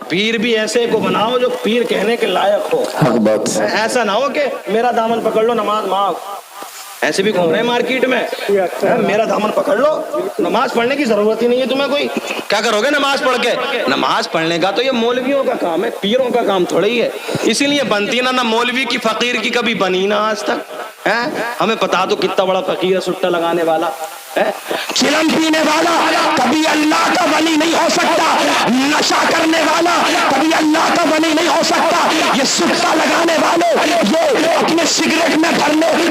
پیر بھی ایسے کو بناؤ جو پیر کہنے کے لائق ہو. ایسا نہ ہو کہ میرا دامن پکڑ لو نماز معاف. ایسے بھی گھوم رہے ہیں مارکیٹ میں, میرا دامن پکڑ لو, نماز پڑھنے کی ضرورت ہی نہیں ہے تمہیں. کوئی کیا کرو گے نماز پڑھ کے؟ نماز پڑھنے کا تو یہ مولویوں کا کام ہے, پیروں کا کام تھوڑی ہے. اسی لیے بنتی نہ مولوی کی فقیر کی کبھی بنی نہ آج تک. ہمیں بتا دو کتنا بڑا فقیر ہے سٹا لگانے والا, چلم پینے والا کبھی اللہ کا ولی نہیں ہو سکتا. نشہ کرنے والا کبھی اللہ کا ولی نہیں ہو سکتا. یہ سٹا لگانے والے, یہ اپنے سگریٹ میں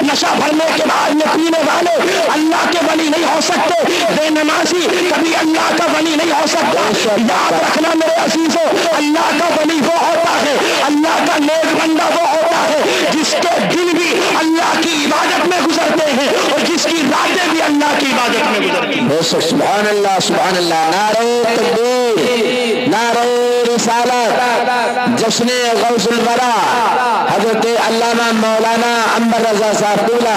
نشہ بھرنے کے بعد میں پینے والے اللہ کے ولی نہیں ہو سکتے. بے نمازی کبھی اللہ کا ولی نہیں ہو سکتا. یاد رکھنا میرے عزیزو, اللہ کا ولی وہ ہوتا ہے, اللہ کا نیک بندہ وہ ہوتا ہے جس کے دل بھی اللہ کی عبادت میں گزرتے ہیں اور جس کی راتیں بھی اللہ کی عبادت میں گزرتی ہیں. سبحان اللہ سبحان اللہ. نعرہ تکبیر, نعرہ رسالت. جشن غوث الورا حضرت علامہ مولانا انور رضا صاحب دولا,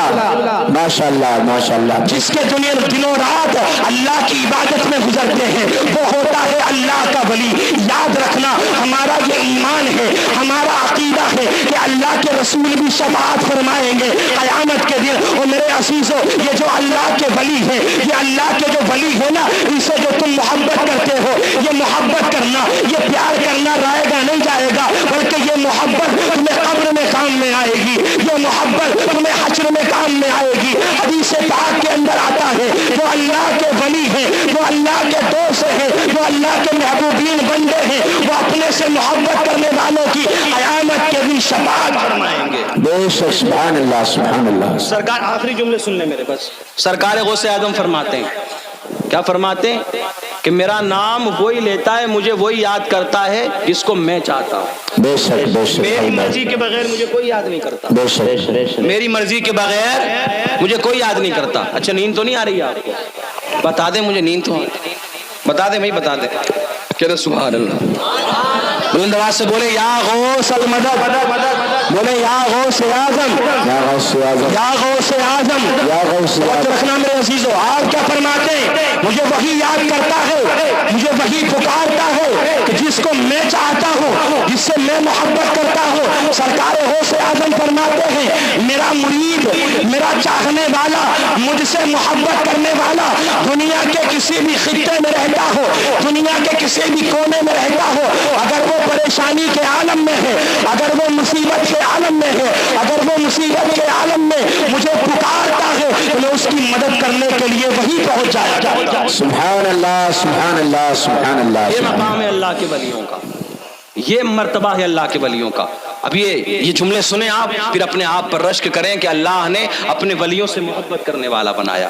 ماشاء اللہ ماشاء اللہ, جس کے دنوں رات اللہ کی عبادت میں گزرتے ہیں وہ ہوتا ہے اللہ کا ولی. یاد رکھنا ہمارا یہ ایمان ہے, ہمارا عقیدہ ہے کہ اللہ کے رسول بھی شفاعت فرمائیں گے قیامت کے دن. اور میرے عزیزو, یہ جو اللہ کے ولی ہیں, یہ اللہ کے جو ولی ہے نا, ان سے جو تم محبت کرتے ہو, یہ محبت کرنا, یہ پیار کرنا رائے گا نہیں جائے گا, بلکہ یہ محبت تمہیں قبر میں کام میں آئے گی, یہ محبت تمہیں حشر میں کام میں آئے گی. حدیث پاک کے اندر آتا ہے جو اللہ کے ولی ہیں, جو اللہ کے دوست ہیں, جو اللہ کے محبوبین بندے ہیں, وہ اپنے سے محبت کرنے والوں کی قیامت کے دن شفاعت فرمائیں گے. بے شک سبحان اللہ سبحان اللہ. سرکار آخری جملے سن لیں میرے, بس. سرکار غوث اعظم فرماتے ہیں, کیا فرماتے ہیں کہ میرا نام وہی لیتا ہے, مجھے وہی یاد کرتا ہے جس کو میں چاہتا ہوں. بے شک بے شک. میری مرضی کے بغیر مجھے کوئی یاد نہیں کرتا. بے شک. میری مرضی کے بغیر مجھے کوئی یاد نہیں کرتا. اچھا نیند تو نہیں آ رہی آپ کو؟ بتا دیں مجھے, نیند تو بتا دیں بھائی, بتا دیں. کہ سبحان اللہ. بلند آواز سے بولے یا غوث المدد, بولے یا غوث اعظم, یا غوث اعظم, یا غوث اعظم. یا غوث اعظم. رکھنا میرے عزیزو, آپ کیا فرماتے ہیں؟ مجھے وہی یاد کرتا ہے, مجھے وہی پکارتا ہے کہ جس کو میں چاہتا ہوں, جس سے میں محبت کرتا ہوں. سرکار غوث اعظم فرماتے ہیں میرا مرید, میرا چاہنے والا, مجھ سے محبت کرنے والا دنیا کے کسی بھی خطے میں رہتا ہو, دنیا کے کسی بھی کونے میں رہتا ہو, اگر وہ پریشانی کے عالم میں ہے, اگر وہ مصیبت کے عالم میں ہے, اگر وہ مصیبت کے عالم میں مجھے پکارتا ہے تو میں اس کی مدد کرنے کے لیے وہی پہنچ جاتا. سبحان اللہ سبحان اللہ سبحان اللہ. یہ مقام ہے اللہ کے ولیوں کا, یہ مرتبہ ہے اللہ کے ولیوں کا. اب یہ جملے سنیں آپ, پھر اپنے آپ پر رشک کریں کہ اللہ نے اپنے ولیوں سے محبت کرنے والا بنایا.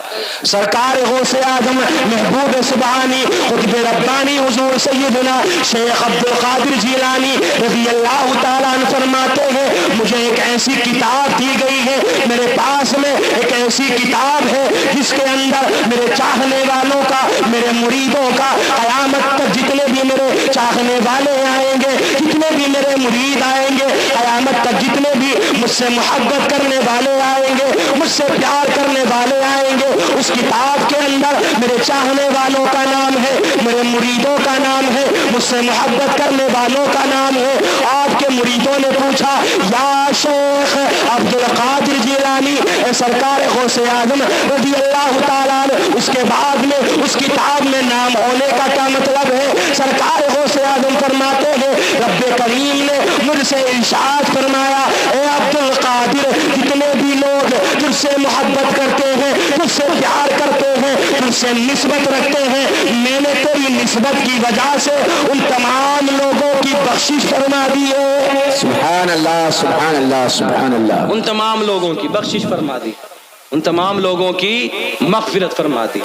سرکار غوث اعظم محبوب سبحانی قطب ربانی حضور سیدنا شیخ عبد القادر جیلانی رضی اللہ تعالیٰ عنہ فرماتے ہیں مجھے ایک ایسی کتاب دی گئی ہے, میرے پاس میں ایک ایسی کتاب ہے جس کے اندر میرے چاہنے والوں کا, میرے مریدوں کا, قیامت تک جتنے بھی میرے چاہنے والے آئیں گے, جتنے بھی میرے مرید آئیں گے, قیامت تک جتنے بھی مجھ سے محبت کرنے والے آئیں گے, مجھ سے پیار کرنے والے آئیں گے, اس کتاب کے اندر میرے چاہنے والوں کا نام ہے, میرے مریدوں کا نام ہے, مجھ سے محبت کرنے والوں کا نام ہے. آپ کے مریدوں نے پوچھا یا شیخ عبد القادر جیلانی, اے سرکار غوث اعظم رضی اللہ تعالیٰ عنہ, اس کے بعد میں اس کتاب میں نام ہونے کا کیا مطلب ہے؟ سرکار غوث اعظم فرماتے ہیں رب کریم نے مجھ سے ارشاد فرمایا اے عبد القادر, جتنے بھی لوگ تجھ سے محبت کرتے ہیں, تجھ سے پیار کرتے ہیں, تجھ سے نسبت رکھتے ہیں, میں نے تیری نسبت کی وجہ سے ان تمام لوگوں کی بخشش فرما دی ہے. سبحان اللہ سبحان اللہ سبحان اللہ. ان تمام لوگوں کی بخشش فرما دی, ان تمام لوگوں کی مغفرت فرما دی,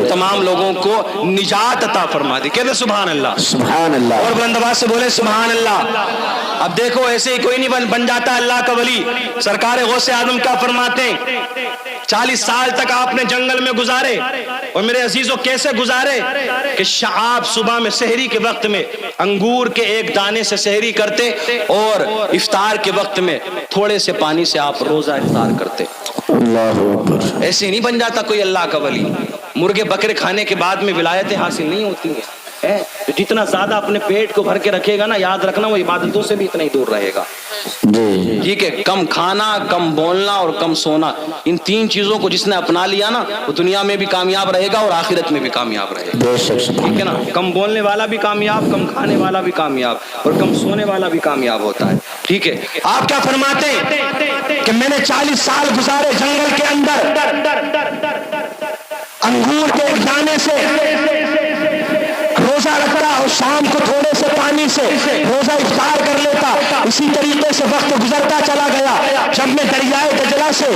تمام لوگوں کو نجات عطا فرما دی. کہتے سبحان اللہ سبحان اللہ. اور بلند آواز سے بولے سبحان اللہ. اب دیکھو ایسے ہی کوئی نہیں بن جاتا اللہ کا ولی. سرکار غوث اعظم کیا فرماتے ہیں, 40 سال تک آپ نے جنگل میں گزارے, اور میرے عزیزوں کیسے گزارے کہ آپ صبح میں سحری کے وقت میں انگور کے ایک دانے سے سحری کرتے, اور افطار کے وقت میں تھوڑے سے پانی سے آپ روزہ افطار کرتے. اللہ اکبر. ایسے نہیں بن جاتا کوئی اللہ کا ولی. مرغے بکرے کھانے کے بعد میں ولایتیں حاصل نہیں ہوتی ہیں. جتنا زیادہ اپنے پیٹ کو بھر کے رکھے گا نا، یاد رکھنا وہ عبادتوں سے بھی اتنا ہی دور رہے گا. جی ٹھیک ہے، کم کھانا، کم بولنا اور کم سونا، ان 3 چیزوں کو جس نے اپنا لیا نا وہ دنیا میں بھی کامیاب رہے گا اور آخرت میں بھی کامیاب رہے گا. بے شک ٹھیک ہے نا، کم بولنے والا بھی کامیاب، کم کھانے والا بھی کامیاب اور کم سونے والا بھی کامیاب ہوتا ہے. ٹھیک ہے، آپ کیا فرماتے ہیں کہ میں نے 40 سال گزارے جنگل کے اندر، انگور کے ایک دانے سے روزہ رکھتا اور شام کو تھوڑے سے پانی سے روزہ افطار کر لیتا. اسی طریقے سے وقت گزرتا چلا گیا. جب میں دریائے دجلہ سے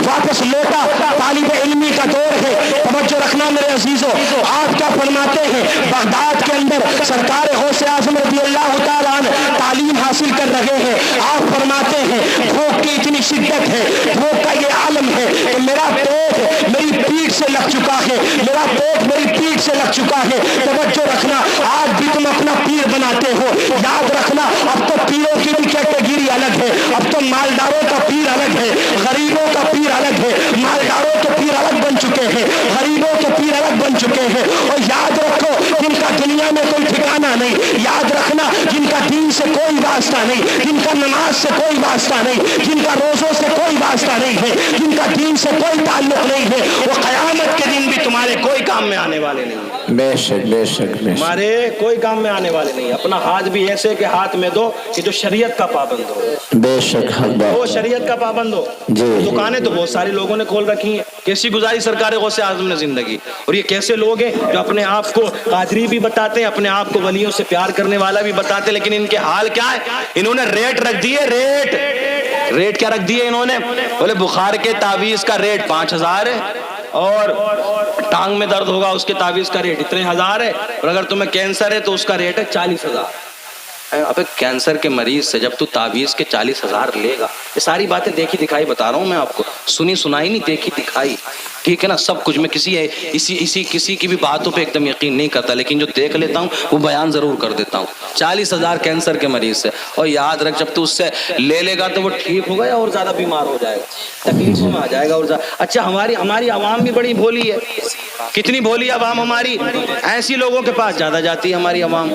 واپس لوٹا، طالب علمی کا دور ہے، توجہ رکھنا میرے عزیزوں. آپ کیا فرماتے ہیں بغداد کے اندر سرکار غوث اعظم رضی اللہ تعالیٰ عنہ تعلیم حاصل کر رہے ہیں. آپ فرماتے ہیں بھوک کی اتنی شدت ہے، بھوک کا یہ عالم ہے کہ میرا پیٹ میری پیٹھ سے لگ چکا ہے، میرا پیٹ میری پیٹھ سے لگ چکا ہے. توجہ رکھنا، آج بھی تم اپنا پیر بناتے ہو، یاد رکھنا اب تو پیروں کی بھی کیٹیگری الگ ہے. اب تو مالداروں کا پیر الگ ہے، غریبوں کا پیر الگ ہے. مالداروں کے پیر الگ بن چکے ہیں، غریبوں کے پیر الگ بن چکے ہیں. اور یاد رکھو جن کا دنیا میں کوئی ٹھکانا نہیں، یاد رکھنا جن کا دین سے کوئی واسطہ نہیں، جن کا نماز سے کوئی واسطہ نہیں، جن کا روزوں سے کوئی واسطہ نہیں ہے، جن کا دین سے کوئی تعلق نہیں ہے، وہ قیامت کے دن بھی تمہارے کوئی کام میں آنے والے نہیں. بے شک بے شک بے شک ہمارے کوئی کام میں آنے والے نہیں. اپنا ہاتھ بھی ایسے کہ ہاتھ میں دو کہ جو شریعت کا پابند ہو. بے شک حق بات. وہ شریعت کا پابند ہو. جی. دکانیں تو بہت سارے لوگوں نے کھول رکھی ہیں. کیسی گزاری سرکار غوث اعظم نے زندگی. اور یہ کیسے لوگ ہیں جو اپنے آپ کو قادری بھی بتاتے ہیں، اپنے آپ کو ولیوں سے پیار کرنے والا بھی بتاتے ہیں، لیکن ان کے حال کیا ہے؟ انہوں نے ریٹ رکھ دیے. ریٹ کیا رکھ دیے انہوں نے؟ بولے بخار کے تعویذ کا ریٹ 5000 ہے، اور ٹانگ میں درد ہوگا اس کے تعویذ کا ریٹ اتنے 1000 ہے، اور اگر تمہیں کینسر ہے تو اس کا ریٹ ہے 40000. ابے کینسر کے مریض سے جب تو تعویذ کے 40000 لے گا، یہ ساری باتیں دیکھی دکھائی بتا رہا ہوں میں آپ کو، سنی سنائی نہیں، دیکھی دکھائی. ٹھیک ہے نا، سب کچھ. میں کسی کی بھی باتوں پہ ایک دم یقین نہیں کرتا، لیکن جو دیکھ لیتا ہوں وہ بیان ضرور کر دیتا ہوں. 40000 کینسر کے مریض سے. اور یاد رکھ جب تو اس سے لے گا تو وہ ٹھیک ہوگا یا اور زیادہ بیمار ہو جائے گا، تکلیفوں میں آ جائے گا اور زیادہ. اچھا ہماری عوام بھی بڑی بھولی ہے. کتنی بھولی عوام ہماری. ایسی لوگوں کے پاس زیادہ جاتی ہے ہماری عوام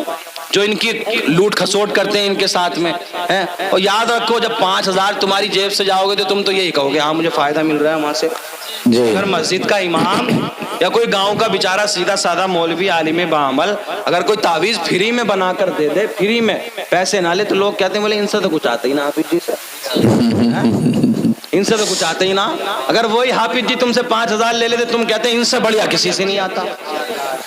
جو ان کی لوٹ کھسوٹ کرتے ہیں ان کے ساتھ میں. اور یاد رکھو جب 5000 تمہاری جیب سے جاؤ گے تو تم تو یہی کہو گے ہاں مجھے فائدہ مل رہا ہے وہاں سے. اگر مسجد کا امام یا کوئی گاؤں کا بیچارہ سیدھا سادہ مولوی عالم بعمل اگر کوئی تعویذ فری میں بنا کر دے دے، فری میں پیسے نہ لے، تو لوگ کہتے ہیں بولے ان سے تو کچھ آتا ہی نہ، حافظ جی سے ان سے تو کچھ آتا ہی نہ. اگر وہی حافظ جی تم سے 5000 لے لیتے تم کہتے ہیں ان سے بڑھیا کسی سے نہیں آتا.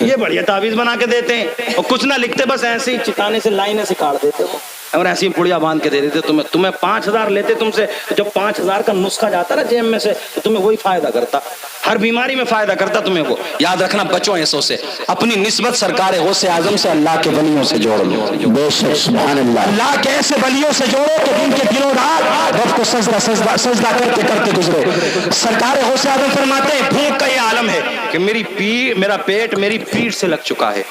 یہ بڑھیا تعویذ بنا کے دیتے ہیں اور کچھ نہ لکھتے، بس ایسے ہی چٹانے سے لائنیں سے کاٹ دیتے ہو اور ایسی پڑیا باندھ کے دے دیتے. تمہیں 5000 لیتے تم سے، جب 5000 کا نسخہ جاتا نا جیب میں سے تو تمہیں وہی فائدہ کرتا، ہر بیماری میں فائدہ کرتا تمہیں وہ. یاد رکھنا بچوں ایسوں سے اپنی نسبت سرکار غوث اعظم سے اللہ کے ولیوں سے جوڑ لو. بے شک سبحان اللہ. اللہ کے ایسے ولیوں سے جوڑو کہ جن کے دنوں رات رب کو سجدہ کرتے گزرے. سرکار غوث اعظم فرماتے ہیں بھوک کا یہ عالم ہے کہ میرا پیٹ میری پیٹھ سے لگ چکا ہے.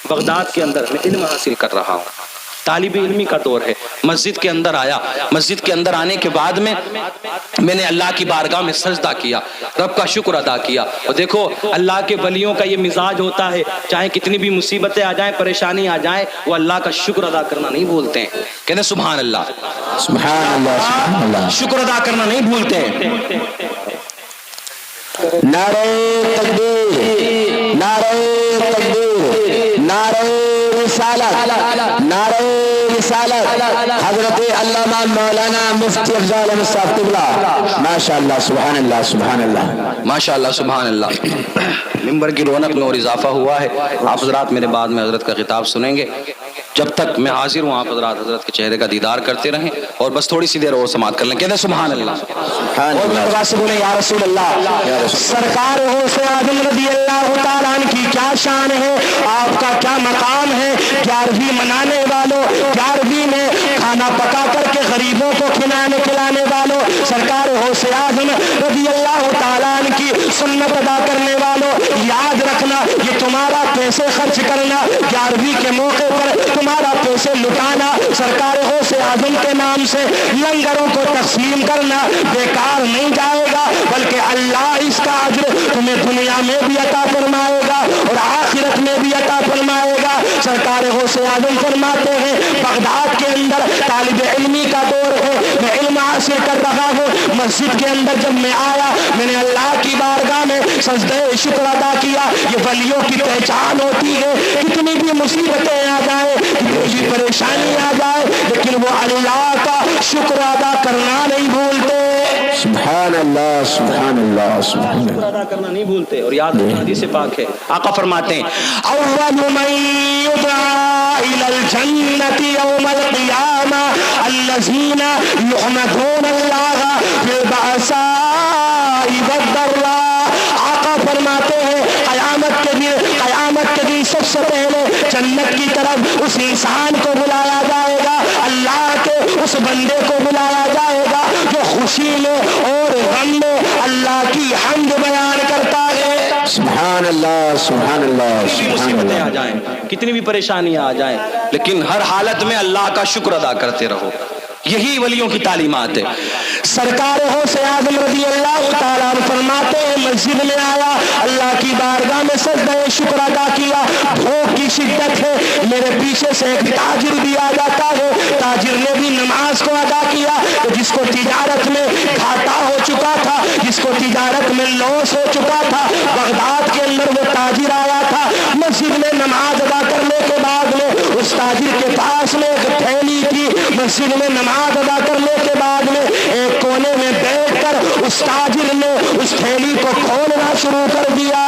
بغداد کے اندر میں علم حاصل کر رہا ہوں، طالب علمی کا دور ہے. مسجد کے اندر آیا، مسجد کے اندر آنے کے بعد میں نے اللہ کی بارگاہ میں سجدہ کیا، رب کا شکر ادا کیا. اور دیکھو اللہ کے ولیوں کا یہ مزاج ہوتا ہے، چاہے کتنی بھی مصیبتیں آ جائیں، پریشانی آ جائیں، وہ اللہ کا شکر ادا کرنا نہیں بھولتے ہیں. کہتے ہیں سبحان اللہ سبحان اللہ سبحان اللہ. شکر ادا کرنا نہیں بھولتے ہیں. نعرہ تکبیر، نعرہ تکبیر، نعرہ رسالت، نعرہ رسالت. حضرت علامہ مولانا مفتی افضل احمد صاحب قبلہ. ماشاء اللہ سبحان اللہ سبحان اللہ ماشاء اللہ سبحان اللہ. ممبر کی رونق میں اور اضافہ ہوا ہے. آپ حضرات میرے بعد میں حضرت کا خطاب سنیں گے. جب تک میں حاضر ہوں آپ حضرت کے چہرے کا دیدار کرتے رہیں اور بس تھوڑی سی دیر اور سماعت کر لیں. کہتے ہیں سبحان اللہ. اور میں سے بولے یا رسول اللہ. سرکار غوث اعظم رضی اللہ تعالیٰ عنہ کی کیا شان ہے، آپ کا کیا مقام ہے. 11ویں منانے والوں، 11ویں میں کھانا پکا کر کے غریبوں کو کھلانے والوں، سرکار غوث اعظم رضی اللہ تعالیٰ عنہ کی سنت ادا کرنے والوں، یاد رکھنا یہ تمہارا پیسے خرچ کرنا، 11ویں کے موقع پر تمہارا پیسے لٹانا، سرکار غوث غوث اعظم کے نام سے لنگروں کو تقسیم کرنا بیکار نہیں جائے گا، بلکہ اللہ اس کا اجر تمہیں دنیا میں بھی عطا فرمائے گا اور آخرت میں بھی عطا فرمائے گا۔ سرکار غوث اعظم فرماتے ہیں بغداد کے اندر طالب علمی کا دور ہے، میں علم حاصل کر رہا ہوں، مسجد کے اندر جب میں آیا میں نے اللہ کی بارگاہ میں سجدہ شکر ادا کیا۔ یہ ولیوں کی پہچان ہوتی ہے، کتنی بھی مصیبتیں آ جائیں، کتنی بھی پریشانی آ جائے، لیکن وہ اللہ کا شکر ادا کرنا نہیں بھولتے۔ سبحان اللہ سبحان اللہ سبحان اللہ، شکر ادا کرنا نہیں بھولتے۔ اور یاد رکھنا حدیث پاک ہے، آقا فرماتے ہیں اول من يدعى الى الجنة يوم القيامة الذين يحمدون الله في البأساء والضراء۔ آقا فرماتے ہیں قیامت کے دن سب سے پہلے جنت کی طرف اس انسان کو بلایا جائے گا، اللہ کے اس بندے کو بلایا جائے گا جو خوشی میں اور غم میں اللہ کی حمد بیان کرتا ہے۔ سبحان اللہ سبحان اللہ سبحان مصیبتیں آ اللہ۔ جائیں، کتنی بھی پریشانیاں آ جائیں، لیکن ہر حالت میں اللہ کا شکر ادا کرتے رہو، یہی ولیوں کی تعلیمات ہے۔ سرکار غوث اعظم رضی اللہ تعالیٰ عنہ فرماتے ہیں مسجد میں آیا، اللہ کی بارگاہ میں سجدہ شکر ادا کیا، بھوک کی شدت ہے، میرے پیچھے سے ایک تاجر بھی آ جاتا ہے، تاجر نے بھی نماز کو ادا کیا، جس کو تجارت میں گھاٹا ہو چکا تھا، جس کو تجارت میں لاس ہو چکا تھا، بغداد کے اندر وہ تاجر آیا تھا، مسجد میں نماز ادا کرنے کے بعد میں اس تاجر کے پاس میں ایک تھیلی تھی، مسجد میں نماز ادا کرنے کے بعد میں ایک کونے میں بیٹھ کر اس تاجر نے اس تھیلی کو کھولنا شروع کر دیا۔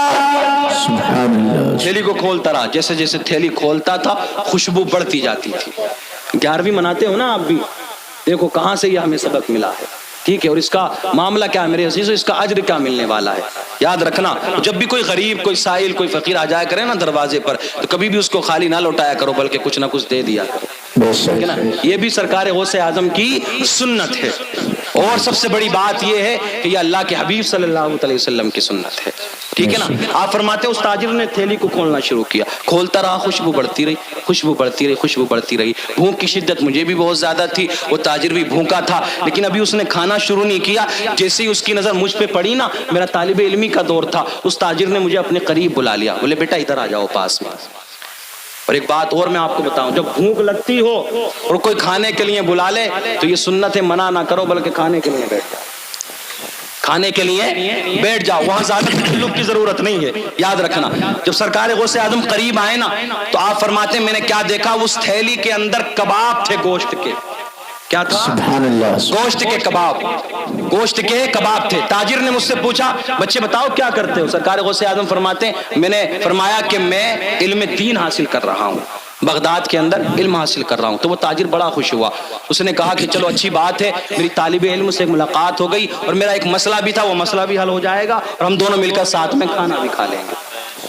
سبحان اللہ۔ تھیلی کو کھولتا رہا، جیسے جیسے تھیلی کھولتا تھا خوشبو بڑھتی جاتی تھی۔ 11ویں مناتے ہو نا آپ بھی، دیکھو کہاں سے یہ ہمیں سبق ملا ہے، ٹھیک ہے، اور اس کا معاملہ کیا ہے میرے عزیزو، اس کا اجر کیا ملنے والا ہے۔ یاد رکھنا جب بھی کوئی غریب، کوئی سائل، کوئی فقیر آ جایا کرے نا دروازے پر، تو کبھی بھی اس کو خالی نہ لوٹایا کرو، بلکہ کچھ نہ کچھ دے دیا کرو، ٹھیک ہے نا۔ یہ بھی سرکار غوث اعظم کی سنت ہے، اور سب سے بڑی بات یہ ہے کہ یہ اللہ کے حبیب صلی اللہ علیہ وسلم کی سنت ہے، ٹھیک ہے نا۔ آپ فرماتے اس تاجر نے تھیلی کو کھولنا شروع کیا، کھولتا رہا، خوشبو بڑھتی رہی، خوشبو بڑھتی رہی، خوشبو بڑھتی رہی۔ بھوک کی شدت مجھے بھی بہت زیادہ تھی، وہ تاجر بھی بھوکا تھا، لیکن ابھی اس نے کھانا شروع نہیں کیا، جیسے ہی اس کی نظر مجھ پہ پڑی نا، میرا طالب علمی کا دور تھا، اس تاجر نے مجھے اپنے قریب بلا لیا، بولے بیٹا ادھر آ جاؤ پاس میں۔ اور ایک بات اور میں آپ کو بتاؤں، جب بھوک لگتی ہو اور کوئی کھانے کے لیے بلا لے تو یہ سنت ہے، منع نہ کرو، بلکہ کھانے کے لیے بیٹھ جاؤ، کھانے کے لیے بیٹھ جاؤ، وہاں زیادہ تکلف کی ضرورت نہیں ہے۔ یاد رکھنا جب سرکار غوث اعظم قریب آئے نا تو آپ فرماتے ہیں میں نے کیا دیکھا، اس تھیلی کے اندر کباب تھے، گوشت کے، کیا تھا؟ سبحان اللہ۔ گوشت کے کباب، گوشت کے کباب تھے۔ تاجر نے مجھ سے پوچھا بچے بتاؤ کیا کرتے ہو؟ سرکار غوث اعظم فرماتے ہیں میں نے فرمایا کہ میں علم دین حاصل کر رہا ہوں، بغداد کے اندر علم حاصل کر رہا ہوں۔ تو وہ تاجر بڑا خوش ہوا، اس نے کہا کہ چلو اچھی بات ہے، میری طالب علم سے ملاقات ہو گئی اور میرا ایک مسئلہ بھی تھا، وہ مسئلہ بھی حل ہو جائے گا اور ہم دونوں مل کر ساتھ میں کھانا بھی کھا لیں گے،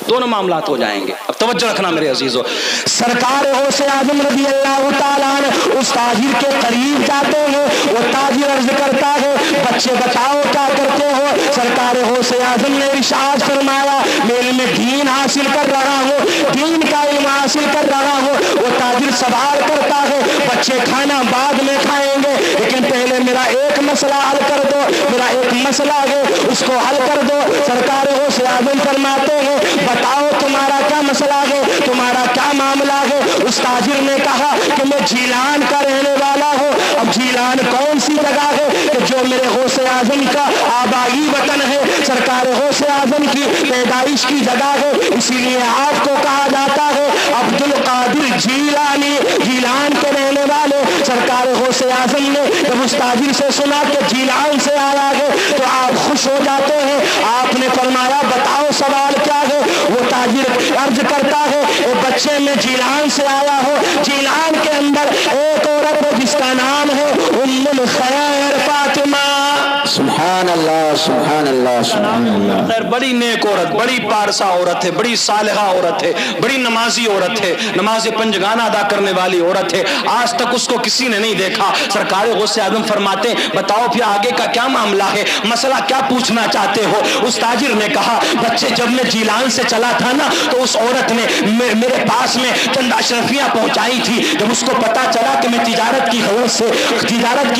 دونوں معاملات ہو جائیں گے۔ اب توجہ رکھنا میرے عزیزو، سرکار غوث اعظم رضی اللہ تعالیٰ عنہ اس تاجر کے قریب جاتے ہیں، وہ تاجر عرض کرتا ہے بچے بتاؤ کیا کرتے ہو؟ سرکار غوث اعظم نے ارشاد فرمایا میں علم دین حاصل کر رہا ہوں، دین کا علم حاصل کر رہا ہوں۔ وہ تاجر سوال کرتا ہے بچے کھانا بعد میں کھائیں گے، لیکن پہلے میرا ایک مسئلہ حل کر دو، میرا ایک مسئلہ ہے اس کو حل کر دو۔ سرکار غوث اعظم فرماتے ہیں بتاؤ تمہارا کیا مسئلہ ہے، تمہارا کیا معاملہ ہے؟ اس تاجر نے کہا کہ میں جیلان کا رہنے والا ہوں۔ اب جیلان کون سی جگہ ہے کہ جو میرے غوث اعظم کا آبائی وطن ہے، سرکار غوث اعظم کی پیدائش کی جگہ ہے، اسی لیے آپ کو کہا جاتا ہے عبد القادر جیلانی، جیلان کے رہنے والے۔ سرکار غوث اعظم نے جب اس تاجر سے سنا کہ جیلان سے آیا ہے تو آپ خوش ہو جاتے ہیں۔ آپ نے فرمایا بتاؤ سوال کیا ہے؟ وہ تاجر عرض کرتا ہے اے بچے میں جیلان سے آیا ہوں، جیلان کے اندر ایک عورت ہے جس کا نام ہے ام الخیر فاطمہ۔ سبحان اللہ سبحان اللہ سبحان اللہ. خیر بڑی نیک عورت، بڑی پارسا عورت ہے، بڑی صالحہ عورت ہے، بڑی نمازی عورت ہے، نماز پنجگانہ ادا کرنے والی عورت ہے، آج تک اس کو کسی نے نہیں دیکھا. سرکار غوث اعظم فرماتے ہیں بتاؤ پھر آگے کا کیا معاملہ ہے، مسئلہ کیا پوچھنا چاہتے ہو؟ اس تاجر نے کہا بچے جب میں جیلان سے چلا تھا نا تو اس عورت نے میرے پاس میں چند اشرفیاں پہنچائی تھی. جب اس کو پتا چلا کہ میں تجارت کی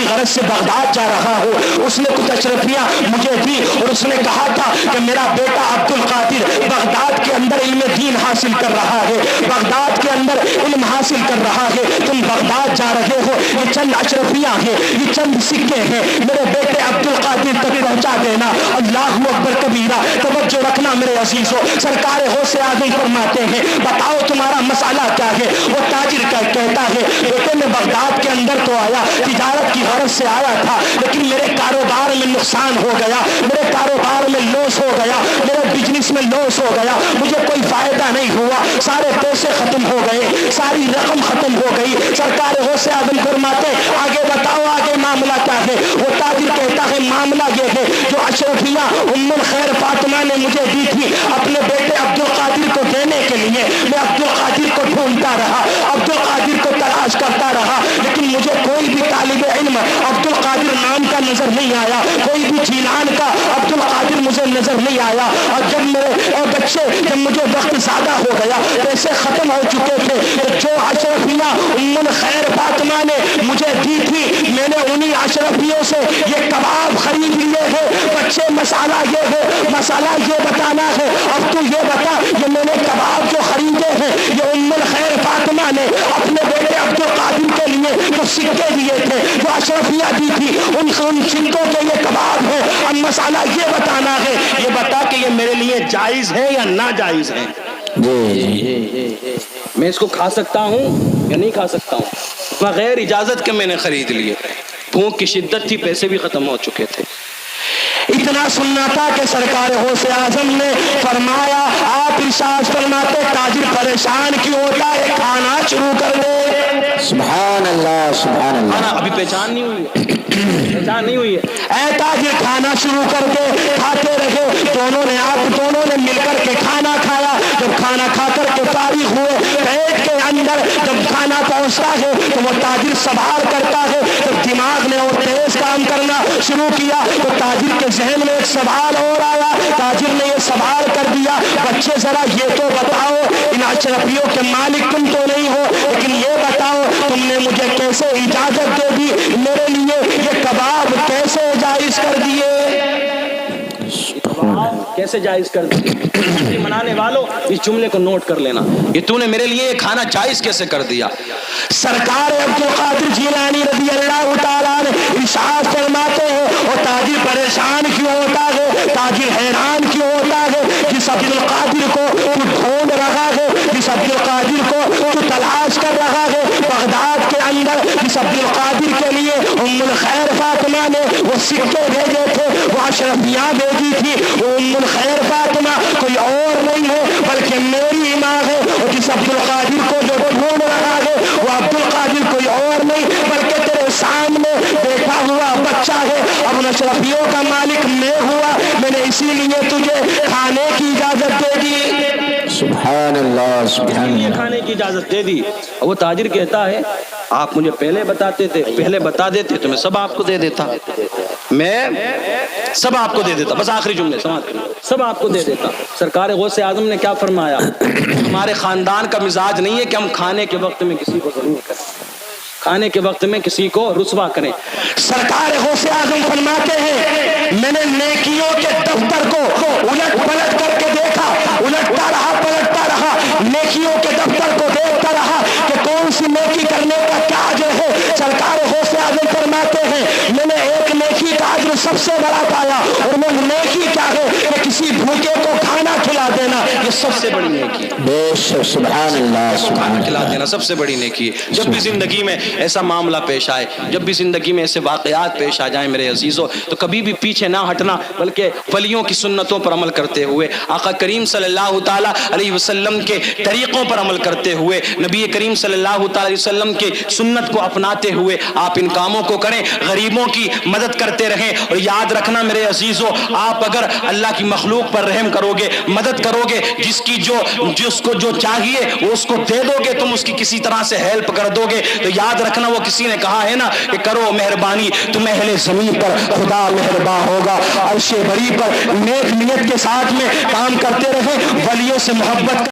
غرض سے بغداد جا رہا ہوں، اس نے کچھ اشرفیاں مجھے دی اور اس نے کہا تھا کہ میرا بیٹا عبد القادر بغداد کے اندر علم دین حاصل کر رہا ہے، بغداد کے اندر علم حاصل کر رہا ہے، تم بغداد جا رہے ہو، یہ چند اشرفیاں ہیں، یہ چند سکے ہیں، میرے بیٹے عبد القادر تک پہنچا دینا. اللہ اکبر کبیرہ. توجہ رکھنا میرے عزیزو. سرکار غوث اعظم فرماتے ہیں بتاؤ تمہارا مسئلہ کیا ہے؟ وہ تاجر کہتا ہے بیٹے میں بغداد کے اندر تو آیا، تجارت کی غرض سے آیا تھا، لیکن میرے کاروبار میں نقصان ہو گیا، میرے کاروبار میں لوس ہو گیا، میرے بزنس میں لوس ہو گیا، مجھے کوئی فائدہ نہیں ہوا، سارے پیسے ختم ہو گئے، ساری رقم ختم ہو گئی. سرکار غوث اعظم فرماتے آگے بتاؤ آگے معاملہ کیا ہے؟ وہ تاجر کہتا ہے معاملہ یہ ہے جو اشرفیاں ام الخیر فاطمہ نے مجھے دی تھی اپنے بیٹے عبد القادر کو دینے کے لیے، میں عبد القادر کو ڈھونڈتا رہا، عبد القادر کو تلاش کرتا رہا، لیکن مجھے کوئی بھی طالب علم عبد القادر نام کا نظر نہیں آیا، کوئی بھی جیلان کا عبد القادر مجھے نظر نہیں آیا. اور جب میرے بچے جب مجھے وقت زیادہ ہو گیا، پیسے ختم ہو چکے تھے، جو اشرفیاں ام الخیر فاطمہ نے مجھے دی تھی میں نے انہی اشرفیوں سے یہ کباب خرید لیے ہیں. بچے مسئلہ یہ ہے، مسئلہ یہ بتانا ہے، اب تو یہ بتا یہ میں نے کباب جو خریدے ہیں یہ ام الخیر فاطمہ نے اپنے بیٹے عبد القادر کے لیے جو سکے دیے تھے، جو اشرفیاں دی تھی، ان سکوں کے یہ کباب ہیں. اب مسئلہ یہ بتانا ہے، یہ بتا کہ یہ میرے لیے جائز ہے یا ناجائز ہے. میں اس کو کھا سکتا ہوں یا نہیں کھا سکتا ہوں؟ بغیر اجازت کے میں نے خرید لیے، بھوک کی شدت تھی، پیسے بھی ختم ہو چکے تھے. اتنا سننا تھا کہ سرکار غوث اعظم نے فرمایا آپ ارشاد فرماتے تاجر پریشان کیوں ہوتا ہے، کھانا شروع کر دے. سبحان اللہ سبحان اللہ. ابھی پہچان نہیں ہوئی ہے، پہچان نہیں ہوئی ہے. اے تاجر کھانا شروع کر دے. کھاتے رہے دونوں نے مل کر کے کھانا کھایا. جب کھانا کھا کر کے فارغ ہوئے، پیٹ کے اندر جب کھانا پہنچتا ہے تو وہ تاجر سوال کرتا ہے. جب دماغ نے اور تیز کام کرنا شروع کیا تو تاجر کے ذہن میں ایک سوال اور آیا. تاجر نے یہ سوال کر دیا بچے ذرا یہ تو بتاؤ ان اشرفیوں کے مالک تم تو نہیں ہو، لیکن یہ بتاؤ تم نے مجھے کیسے اجازت دے دی، میرے لیے یہ کباب کیسے جائز کر دیے، کیسے جائز کر دیے؟ منانے والوں اس جملے کو نوٹ کر لینا، یہ تو نے میرے لیے یہ کھانا جائز کیسے کر دیا؟ سرکار عبد القادر جیلانی رضی اللہ تعالیٰ عنہ ارشاد فرماتے ہیں اور تاجر پریشان کیوں ہوتا ہے، تاجر حیران کیوں ہوتا ہے؟ جس عبد القادر کو تو ڈھونڈ رہا ہے، جس عبد القادر کو تو تلاش کر رہا ہے بغداد کے اندر، جس عبد القادر کے لیے ام الخیر فاطمہ نے وہ سکے بھیجے تھے، وہ اشرفیاں بھیجی تھی، وہ ام الخیر فاطمہ کوئی اور نہیں ہے بلکہ میری ماں ہے. اور جس عبد القادر کو جو ڈھونڈ رہا ہے وہ عبد القادر کوئی اور نہیں بلکہ تیرے سامنے بیٹھا ہوا بچہ ہے. اب ان اشرفیوں کا مالک میں ہوا، میں نے اسی لیے تجھے کھانے کی اجازت دے دی. سبحان اللہ سبحان اللہ. کھانے کی اجازت دے دی. وہ تاجر کہتا ہے آپ مجھے پہلے بتاتے تھے، پہلے بتا دیتے تو میں سب آپ کو دے دیتا، میں سب آپ کو دے دیتا. بس آخری جملے سب آپ کو دے دیتا. سرکار غوث اعظم نے کیا فرمایا؟ ہمارے خاندان کا مزاج نہیں ہے کہ ہم کھانے کے وقت میں کسی کو ضرور کریں، کھانے کے وقت میں کسی کو رسوا کریں. سرکار غوث اعظم فرماتے ہیں میں نے نیکیوں کے دفتر کو الٹ پلٹ کر کے دیکھا، الٹتا رہا پلٹتا رہا، نیکیوں کے دفتر کو دیکھتا رہا کہ کون سی نیکی کرنے کا کیا اجر ہے. سرکار غوث اعظم فرماتے ہیں میں نے ایک نیکی کا اجر سب سے بڑا پایا، اور وہ نیکی کیا ہے کہ کسی بھوکے کو کھانا کھلا دینا. یہ سب سے بڑی نیکی، بے شک سبحان اللہ سبحان کھانا کھلا اللہ. دینا سب سے بڑی نیکی ہے. جب بھی زندگی میں ایسا معاملہ پیش آئے، جب بھی زندگی میں ایسے واقعات پیش آ جائیں میرے عزیزوں، تو کبھی بھی پیچھے نہ ہٹنا، بلکہ ولیوں کی سنتوں پر عمل کرتے ہوئے، آقا کریم صلی اللہ تعالیٰ علیہ وسلم کے طریقوں پر عمل کرتے ہوئے، نبی کریم صلی اللہ تعالیٰ علیہ وسلم کے سنت کو اپناتے ہوئے آپ ان کاموں کو کریں. غریبوں کی مدد کرتے رہیں. اور یاد رکھنا میرے عزیزوں، آپ اگر اللہ کی مخلوق پر رحم کرو گے، مدد کرو گے، جس کو جو چاہیے وہ اس کو دے دو گے، تم اس کی کسی طرح سے ہیلپ کر دو گے، تو یاد رکھنا وہ کسی نے کہا ہے نا کہ کرو مہربانی تم اہل زمین پر خدا مہربان ہوگا. عرش بری پر نیک نیت کے ساتھ میں کام کرتے رہیں، ولیوں سے محبت